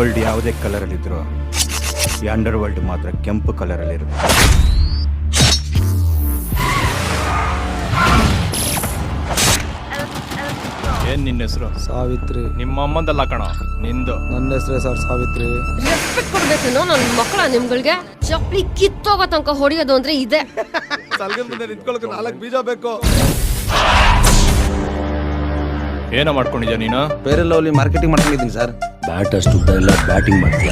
Gold ಯಾವುದೇ ಕಲರಲ್ಲಿದ್ರು ಈ under world ಮಾತ್ರ ಕೆಂಪು ಕಲರಲ್ಲಿರುತ್ತೆ. ಏನ್ ನಿನ್ನ ಹೆಸರು? ಸಾವಿತ್ರಿ. ನಿಮ್ಮ ಅಮ್ಮಂದಲ್ಲ ಕಣ, ನಿಂದು. ನನ್ನ ಹೆಸರೇ ಸರ್ ಸಾವಿತ್ರಿ. ರೆಸ್ಪೆಕ್ಟ್ ಕೊಡ್ಬೇಕೇನೋ ನನ್ನ ಮಕ್ಕಳ ನಿಮ್ಗಳಿಗೆ. ಚಪ್ಪಲಿ ಕಿತ್ತೋಗೋ ತನಕ ಹೊಡೆಯೋದು ಅಂದ್ರೆ ಇದೆ. ಸಲ್ಗನ್ ಮುಂದೆ ನಿಂತ್ಕೊಳ್ಳೋಕೆ 4 ಬೀಜ ಬೇಕು. ಏನೋ ಮಾಡ್ಕೊಂಡಿದ್ಯಾ ನೀನು? ಬೇರೆ ಲವ್ಲಿ ಮಾರ್ಕೆಟಿಂಗ್ ಮಾಡ್ಕೊಂಡಿದ್ದೀನಿ ಸರ್. ಬ್ಯಾಟ್ ಅಷ್ಟು ಉದ್ದ ಇಲ್ಲ, ಬ್ಯಾಟಿಂಗ್ ಮಾಡ್ತೀಯ.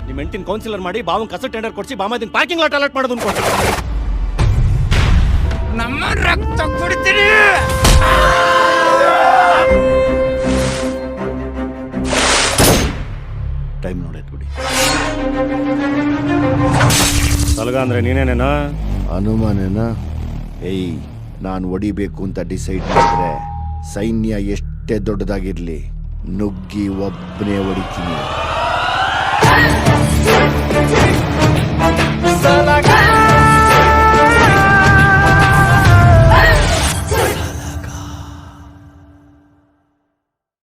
ನಿಮ್ಮ ಹೆಂಡತಿನ ಕೌನ್ಸಿಲರ್ ಮಾಡಿ ಬಾವನ್ ಕಸ ಟೆಂಡರ್ ಕೊಡ್ಸಿ ಬಾಮದಿನ ಪಾರ್ಕಿಂಗ್ ಲಾಟ್ ಅಲರ್ಟ್ ಮಾಡೋದು ಅನ್ಕೊಂಡು ನಮ್ಮ ರಕ್ತ ಕುಡಿತೀರಿ. ಟೈಮ್ ನೋಡೈತ್ ಬಿಡಿ. ಸಲಗ ಅಂದ್ರೆ ನೀನೇನೇನಾ? ಅನುಮಾನೇನ? ಏಯ್, ನಾನು ಹೊಡಿಬೇಕು ಅಂತ ಡಿಸೈಡ್ ಮಾಡಿದ್ರೆ ಸೈನ್ಯ ಎಷ್ಟೇ ದೊಡ್ಡದಾಗಿರ್ಲಿ ನುಗ್ಗಿ ಒಬ್ಬನೇ ಹೊಡಿತೀನಿ.